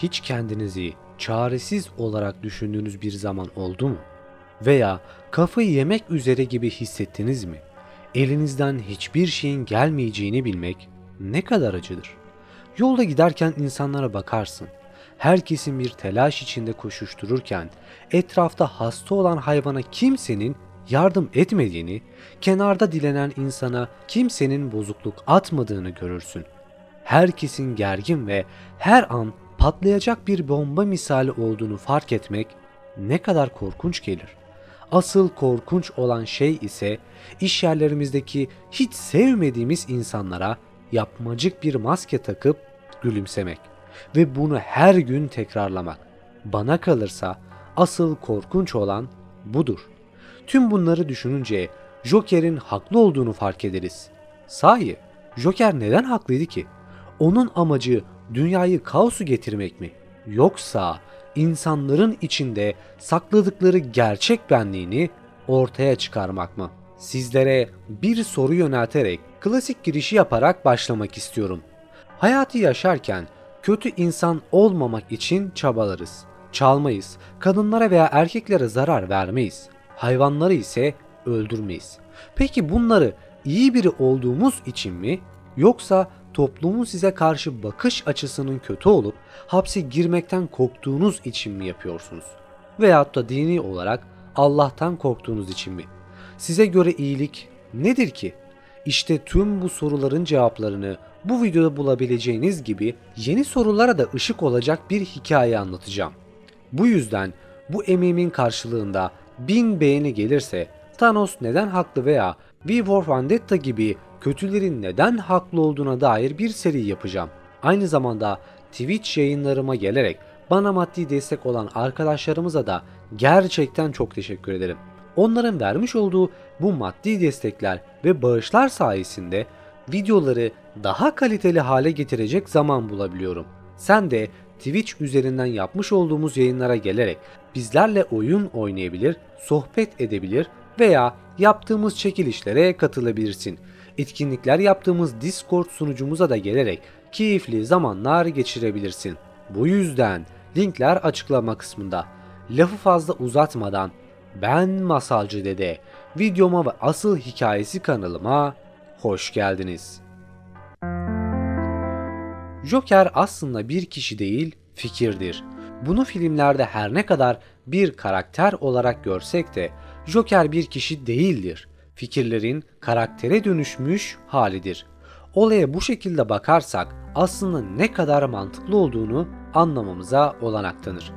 Hiç kendinizi çaresiz olarak düşündüğünüz bir zaman oldu mu? Veya kafayı yemek üzere gibi hissettiniz mi? Elinizden hiçbir şeyin gelmeyeceğini bilmek ne kadar acıdır. Yolda giderken insanlara bakarsın. Herkesin bir telaş içinde koşuştururken etrafta hasta olan hayvana kimsenin yardım etmediğini, kenarda dilenen insana kimsenin bozukluk atmadığını görürsün. Herkesin gergin ve her an patlayacak bir bomba misali olduğunu fark etmek ne kadar korkunç gelir. Asıl korkunç olan şey ise iş yerlerimizdeki hiç sevmediğimiz insanlara yapmacık bir maske takıp gülümsemek ve bunu her gün tekrarlamak. Bana kalırsa asıl korkunç olan budur. Tüm bunları düşününce Joker'in haklı olduğunu fark ederiz. Sahi, Joker neden haklıydı ki? Onun amacı dünyayı kaosu getirmek mi? Yoksa insanların içinde sakladıkları gerçek benliğini ortaya çıkarmak mı? Sizlere bir soru yönelterek klasik girişi yaparak başlamak istiyorum. Hayatı yaşarken kötü insan olmamak için çabalarız. Çalmayız, kadınlara veya erkeklere zarar vermeyiz. Hayvanları ise öldürmeyiz. Peki bunları iyi biri olduğumuz için mi, yoksa toplumun size karşı bakış açısının kötü olup hapse girmekten korktuğunuz için mi yapıyorsunuz? Veyahut da dini olarak Allah'tan korktuğunuz için mi? Size göre iyilik nedir ki? İşte tüm bu soruların cevaplarını bu videoda bulabileceğiniz gibi yeni sorulara da ışık olacak bir hikaye anlatacağım. Bu yüzden bu emeğimin karşılığında 1000 beğeni gelirse Thanos neden haklı veya V for Vendetta gibi kötülerin neden haklı olduğuna dair bir seri yapacağım. Aynı zamanda Twitch yayınlarıma gelerek bana maddi destek olan arkadaşlarımıza da gerçekten çok teşekkür ederim. Onların vermiş olduğu bu maddi destekler ve bağışlar sayesinde videoları daha kaliteli hale getirecek zaman bulabiliyorum. Sen de Twitch üzerinden yapmış olduğumuz yayınlara gelerek bizlerle oyun oynayabilir, sohbet edebilir veya yaptığımız çekilişlere katılabilirsin. Etkinlikler yaptığımız Discord sunucumuza da gelerek keyifli zamanlar geçirebilirsin. Bu yüzden linkler açıklama kısmında. Lafı fazla uzatmadan ben Masalcı Dede, videoma ve asıl hikayesi kanalıma hoş geldiniz. Joker aslında bir kişi değil, fikirdir. Bunu filmlerde her ne kadar bir karakter olarak görsek de Joker bir kişi değildir. Fikirlerin karaktere dönüşmüş halidir. Olaya bu şekilde bakarsak aslında ne kadar mantıklı olduğunu anlamamıza olanak tanır.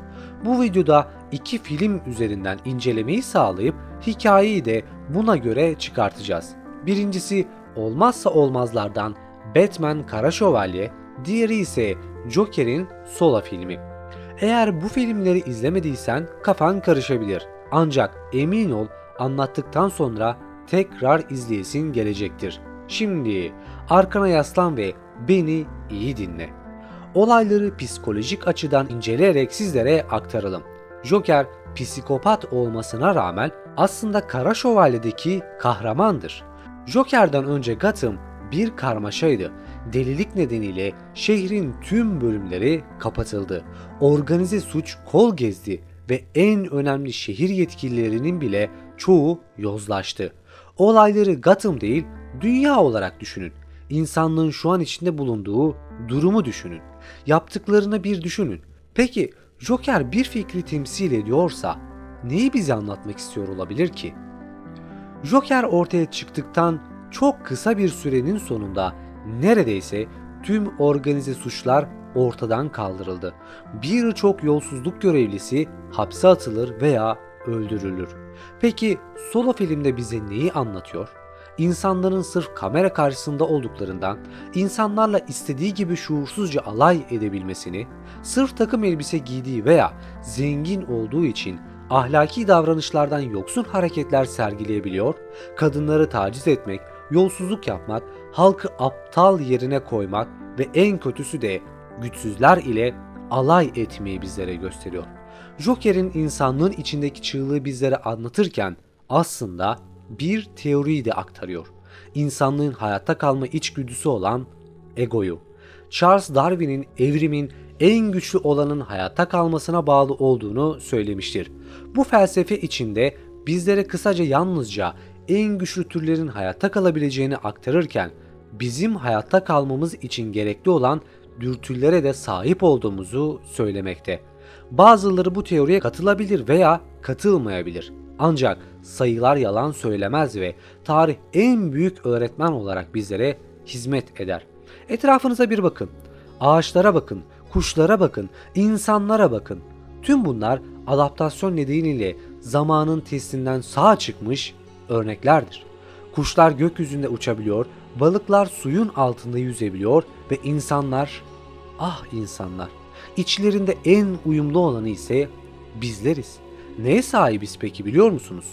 Bu videoda iki film üzerinden incelemeyi sağlayıp hikayeyi de buna göre çıkartacağız. Birincisi olmazsa olmazlardan Batman Kara Şövalye, diğeri ise Joker'in Sola filmi. Eğer bu filmleri izlemediysen kafan karışabilir. Ancak emin ol anlattıktan sonra tekrar izleyesin gelecektir. Şimdi arkana yaslan ve beni iyi dinle. Olayları psikolojik açıdan inceleyerek sizlere aktaralım. Joker psikopat olmasına rağmen aslında Kara Şövalye'deki kahramandır. Joker'dan önce Gotham bir karmaşaydı. Delilik nedeniyle şehrin tüm bölümleri kapatıldı. Organize suç kol gezdi ve en önemli şehir yetkililerinin bile çoğu yozlaştı. Olayları Gotham değil, dünya olarak düşünün. İnsanlığın şu an içinde bulunduğu durumu düşünün. Yaptıklarını bir düşünün. Peki Joker bir fikri temsil ediyorsa neyi bize anlatmak istiyor olabilir ki? Joker ortaya çıktıktan çok kısa bir sürenin sonunda neredeyse tüm organize suçlar ortadan kaldırıldı. Birçok yolsuzluk görevlisi hapse atılır veya öldürülür. Peki Solo filmde bize neyi anlatıyor? İnsanların sırf kamera karşısında olduklarından insanlarla istediği gibi şuursuzca alay edebilmesini, sırf takım elbise giydiği veya zengin olduğu için ahlaki davranışlardan yoksun hareketler sergileyebiliyor, kadınları taciz etmek, yolsuzluk yapmak, halkı aptal yerine koymak ve en kötüsü de güçsüzler ile alay etmeyi bizlere gösteriyor. Joker'in insanlığın içindeki çığlığı bizlere anlatırken aslında bir teoriyi de aktarıyor. İnsanlığın hayatta kalma içgüdüsü olan egoyu. Charles Darwin'in evrimin en güçlü olanın hayatta kalmasına bağlı olduğunu söylemiştir. Bu felsefe içinde bizlere kısaca yalnızca en güçlü türlerin hayatta kalabileceğini aktarırken bizim hayatta kalmamız için gerekli olan dürtülere de sahip olduğumuzu söylemekte. Bazıları bu teoriye katılabilir veya katılmayabilir. Ancak sayılar yalan söylemez ve tarih en büyük öğretmen olarak bizlere hizmet eder. Etrafınıza bir bakın. Ağaçlara bakın, kuşlara bakın, insanlara bakın. Tüm bunlar adaptasyon nedeniyle zamanın testinden sağ çıkmış örneklerdir. Kuşlar gökyüzünde uçabiliyor, balıklar suyun altında yüzebiliyor ve insanlar, içlerinde en uyumlu olanı ise bizleriz. Neye sahibiz peki biliyor musunuz?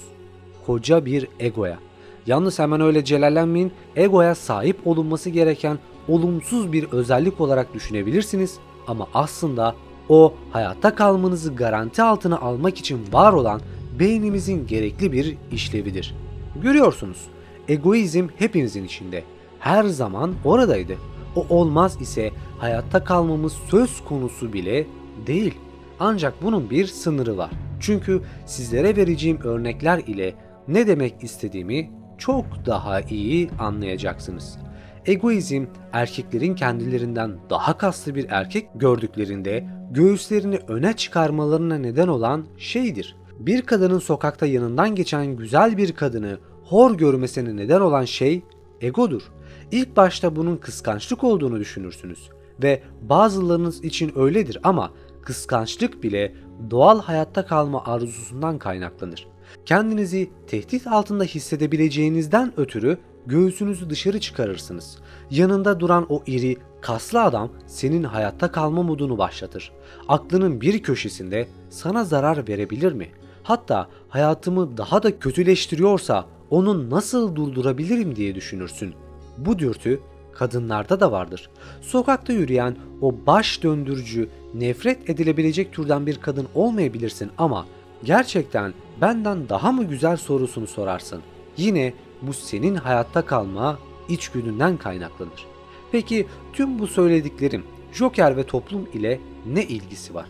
Koca bir egoya. Yalnız hemen öyle celallenmeyin, egoya sahip olunması gereken olumsuz bir özellik olarak düşünebilirsiniz ama aslında o hayatta kalmanızı garanti altına almak için var olan beynimizin gerekli bir işlevidir. Görüyorsunuz, egoizm hepimizin içinde. Her zaman oradaydı. O olmaz ise hayatta kalmamız söz konusu bile değil. Ancak bunun bir sınırı var. Çünkü sizlere vereceğim örnekler ile ne demek istediğimi çok daha iyi anlayacaksınız. Egoizm, erkeklerin kendilerinden daha kaslı bir erkek gördüklerinde göğüslerini öne çıkarmalarına neden olan şeydir. Bir kadının sokakta yanından geçen güzel bir kadını hor görmesine neden olan şey egodur. İlk başta bunun kıskançlık olduğunu düşünürsünüz ve bazılarınız için öyledir ama kıskançlık bile doğal hayatta kalma arzusundan kaynaklanır. Kendinizi tehdit altında hissedebileceğinizden ötürü göğsünüzü dışarı çıkarırsınız. Yanında duran o iri, kaslı adam senin hayatta kalma modunu başlatır. Aklının bir köşesinde sana zarar verebilir mi? Hatta hayatımı daha da kötüleştiriyorsa onu nasıl durdurabilirim diye düşünürsün. Bu dürtü kadınlarda da vardır. Sokakta yürüyen o baş döndürücü, nefret edilebilecek türden bir kadın olmayabilirsin ama gerçekten benden daha mı güzel sorusunu sorarsın. Yine bu senin hayatta kalma içgüdünden kaynaklanır. Peki tüm bu söylediklerim Joker ve toplum ile ne ilgisi var?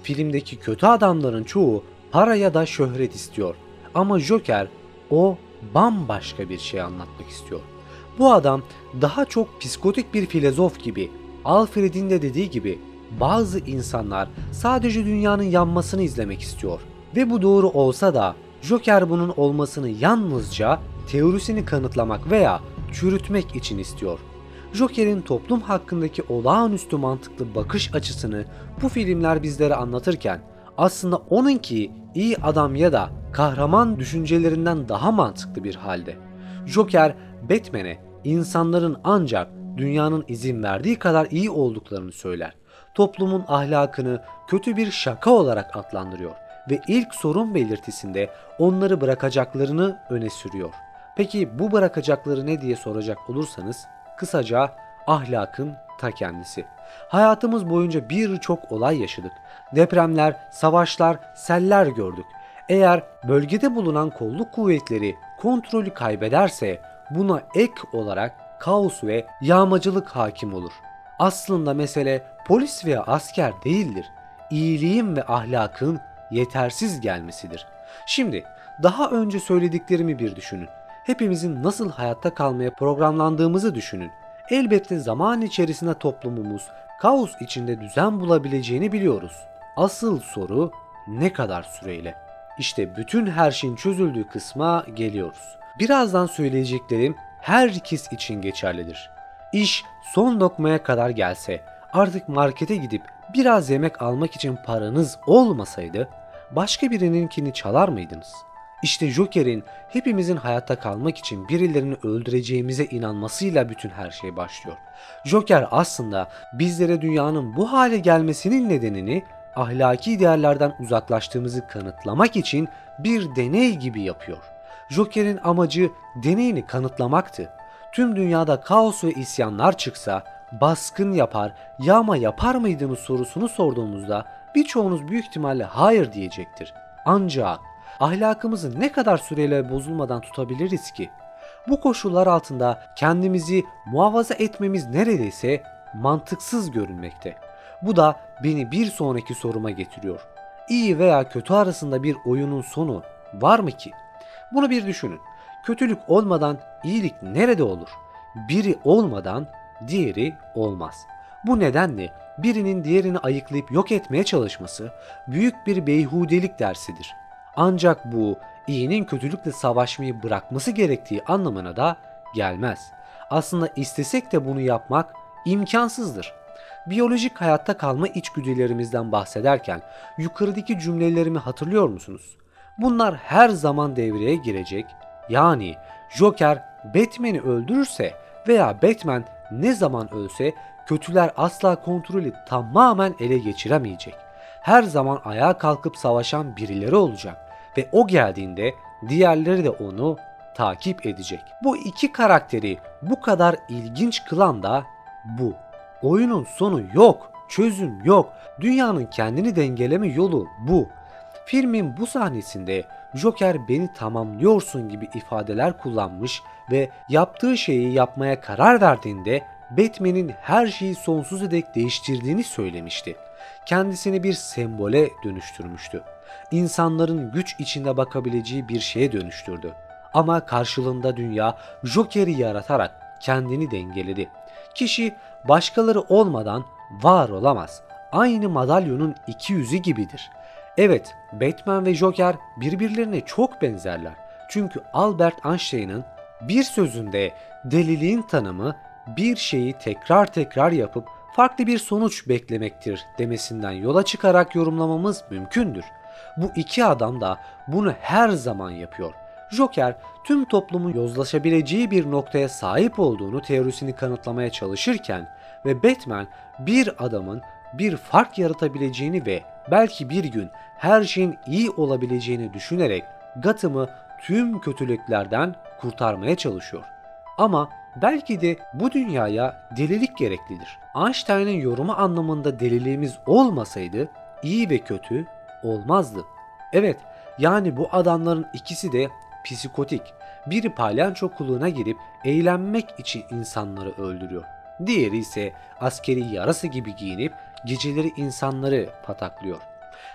Filmdeki kötü adamların çoğu para ya da şöhret istiyor. Ama Joker o bambaşka bir şey anlatmak istiyor. Bu adam daha çok psikotik bir filozof gibi. Alfred'in de dediği gibi bazı insanlar sadece dünyanın yanmasını izlemek istiyor. Ve bu doğru olsa da Joker bunun olmasını yalnızca teorisini kanıtlamak veya çürütmek için istiyor. Joker'in toplum hakkındaki olağanüstü mantıklı bakış açısını bu filmler bizlere anlatırken aslında onunki iyi adam ya da kahraman düşüncelerinden daha mantıklı bir halde. Joker, Batman'e insanların ancak dünyanın izin verdiği kadar iyi olduklarını söyler. Toplumun ahlakını kötü bir şaka olarak adlandırıyor ve ilk sorun belirtisinde onları bırakacaklarını öne sürüyor. Peki bu bırakacakları ne diye soracak olursanız kısaca ahlakın ta kendisi. Hayatımız boyunca birçok olay yaşadık. Depremler, savaşlar, seller gördük. Eğer bölgede bulunan kolluk kuvvetleri kontrolü kaybederse buna ek olarak kaos ve yağmacılık hakim olur. Aslında mesele polis veya asker değildir. İyiliğin ve ahlakın yetersiz gelmesidir. Şimdi daha önce söylediklerimi bir düşünün. Hepimizin nasıl hayatta kalmaya programlandığımızı düşünün. Elbette zaman içerisinde toplumumuz kaos içinde düzen bulabileceğini biliyoruz. Asıl soru ne kadar süreyle? İşte bütün her şeyin çözüldüğü kısma geliyoruz. Birazdan söyleyeceklerim herkes için geçerlidir. İş son lokmaya kadar gelse, artık markete gidip biraz yemek almak için paranız olmasaydı, başka birininkini çalar mıydınız? İşte Joker'in hepimizin hayatta kalmak için birilerini öldüreceğimize inanmasıyla bütün her şey başlıyor. Joker aslında bizlere dünyanın bu hale gelmesinin nedenini ahlaki değerlerden uzaklaştığımızı kanıtlamak için bir deney gibi yapıyor. Joker'in amacı deneyini kanıtlamaktı. Tüm dünyada kaos ve isyanlar çıksa baskın yapar, yağma yapar mıydınız sorusunu sorduğumuzda birçoğunuz büyük ihtimalle hayır diyecektir. Ancak ahlakımızı ne kadar süreyle bozulmadan tutabiliriz ki? Bu koşullar altında kendimizi muhafaza etmemiz neredeyse mantıksız görünmekte. Bu da beni bir sonraki soruma getiriyor. İyi veya kötü arasında bir oyunun sonu var mı ki? Bunu bir düşünün. Kötülük olmadan iyilik nerede olur? Biri olmadan diğeri olmaz. Bu nedenle birinin diğerini ayıklayıp yok etmeye çalışması büyük bir beyhudelik dersidir. Ancak bu iyinin kötülükle savaşmayı bırakması gerektiği anlamına da gelmez. Aslında istesek de bunu yapmak imkansızdır. Biyolojik hayatta kalma içgüdülerimizden bahsederken yukarıdaki cümlelerimi hatırlıyor musunuz? Bunlar her zaman devreye girecek. Yani Joker Batman'i öldürürse veya Batman ne zaman ölse kötüler asla kontrolü tamamen ele geçiremeyecek. Her zaman ayağa kalkıp savaşan birileri olacak ve o geldiğinde diğerleri de onu takip edecek. Bu iki karakteri bu kadar ilginç kılan da bu. Oyunun sonu yok, çözüm yok, dünyanın kendini dengeleme yolu bu. Filmin bu sahnesinde Joker beni tamamlıyorsun gibi ifadeler kullanmış ve yaptığı şeyi yapmaya karar verdiğinde Batman'in her şeyi sonsuza dek değiştirdiğini söylemişti. Kendisini bir sembole dönüştürmüştü. İnsanların güç içinde bakabileceği bir şeye dönüştürdü. Ama karşılığında dünya Joker'i yaratarak kendini dengeledi. Kişi başkaları olmadan var olamaz. Aynı madalyonun iki yüzü gibidir. Evet, Batman ve Joker birbirlerine çok benzerler. Çünkü Albert Einstein'ın bir sözünde deliliğin tanımı bir şeyi tekrar tekrar yapıp farklı bir sonuç beklemektir demesinden yola çıkarak yorumlamamız mümkündür. Bu iki adam da bunu her zaman yapıyor. Joker tüm toplumun yozlaşabileceği bir noktaya sahip olduğunu teorisini kanıtlamaya çalışırken ve Batman bir adamın bir fark yaratabileceğini ve belki bir gün her şeyin iyi olabileceğini düşünerek Gotham'ı tüm kötülüklerden kurtarmaya çalışıyor. Ama belki de bu dünyaya delilik gereklidir. Einstein'ın yorumu anlamında deliliğimiz olmasaydı iyi ve kötü olmazdı. Evet, yani bu adamların ikisi de psikotik. Biri palyaço kılığına girip eğlenmek için insanları öldürüyor. Diğeri ise askeri yarası gibi giyinip geceleri insanları pataklıyor.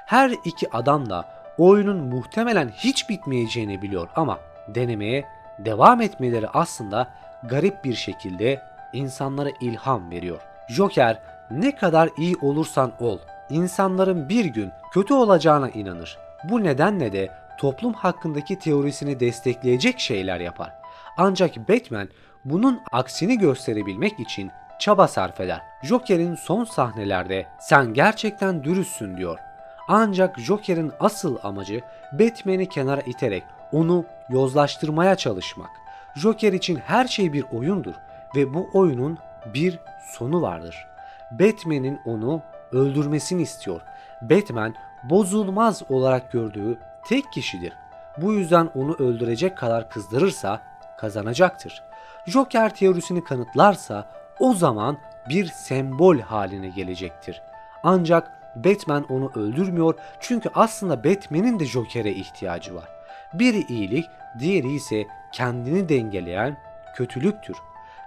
Her iki adam da oyunun muhtemelen hiç bitmeyeceğini biliyor ama denemeye devam etmeleri aslında garip bir şekilde insanlara ilham veriyor. Joker ne kadar iyi olursan ol, insanların bir gün kötü olacağına inanır. Bu nedenle de toplum hakkındaki teorisini destekleyecek şeyler yapar. Ancak Batman bunun aksini gösterebilmek için çaba sarf eder. Joker'in son sahnelerde sen gerçekten dürüstsün diyor. Ancak Joker'in asıl amacı Batman'i kenara iterek onu yozlaştırmaya çalışmak. Joker için her şey bir oyundur ve bu oyunun bir sonu vardır. Batman'in onu öldürmesini istiyor. Batman bozulmaz olarak gördüğü tek kişidir. Bu yüzden onu öldürecek kadar kızdırırsa kazanacaktır. Joker teorisini kanıtlarsa o zaman bir sembol haline gelecektir. Ancak Batman onu öldürmüyor çünkü aslında Batman'in de Joker'e ihtiyacı var. Biri iyilik, diğeri ise kendini dengeleyen kötülüktür.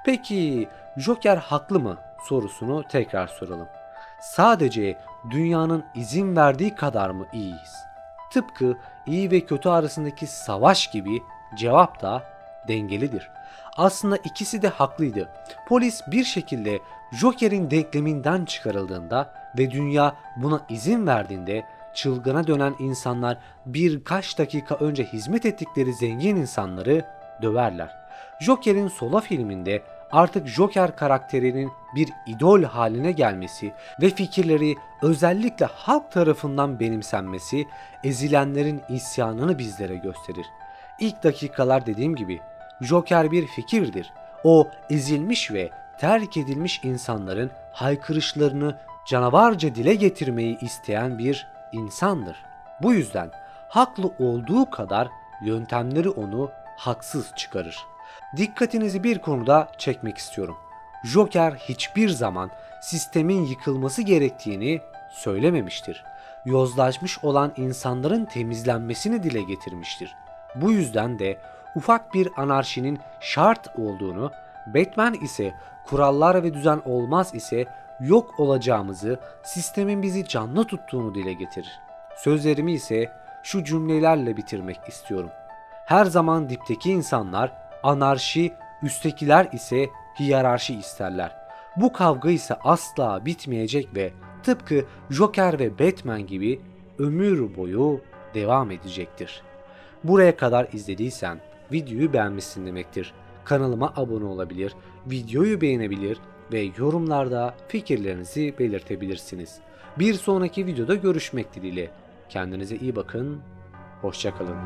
Peki Joker haklı mı sorusunu tekrar soralım. Sadece dünyanın izin verdiği kadar mı iyiyiz? Tıpkı iyi ve kötü arasındaki savaş gibi cevap da dengelidir. Aslında ikisi de haklıydı. Polis bir şekilde Joker'in denkleminden çıkarıldığında ve dünya buna izin verdiğinde çılgına dönen insanlar birkaç dakika önce hizmet ettikleri zengin insanları döverler. Joker'in Sola filminde artık Joker karakterinin bir idol haline gelmesi ve fikirleri özellikle halk tarafından benimsenmesi ezilenlerin isyanını bizlere gösterir. İlk dakikalar dediğim gibi Joker bir fikirdir. O ezilmiş ve terk edilmiş insanların haykırışlarını canavarca dile getirmeyi isteyen bir insandır. Bu yüzden haklı olduğu kadar yöntemleri onu haksız çıkarır. Dikkatinizi bir konuda çekmek istiyorum. Joker hiçbir zaman sistemin yıkılması gerektiğini söylememiştir. Yozlaşmış olan insanların temizlenmesini dile getirmiştir. Bu yüzden de ufak bir anarşinin şart olduğunu, Batman ise kurallar ve düzen olmaz ise yok olacağımızı, sistemin bizi canlı tuttuğunu dile getirir. Sözlerimi ise şu cümlelerle bitirmek istiyorum. Her zaman dipteki insanlar anarşi, üsttekiler ise hiyerarşi isterler. Bu kavga ise asla bitmeyecek ve tıpkı Joker ve Batman gibi ömür boyu devam edecektir. Buraya kadar izlediysen videoyu beğenmişsin demektir. Kanalıma abone olabilir, videoyu beğenebilir ve yorumlarda fikirlerinizi belirtebilirsiniz. Bir sonraki videoda görüşmek dileğiyle. Kendinize iyi bakın, hoşça kalın.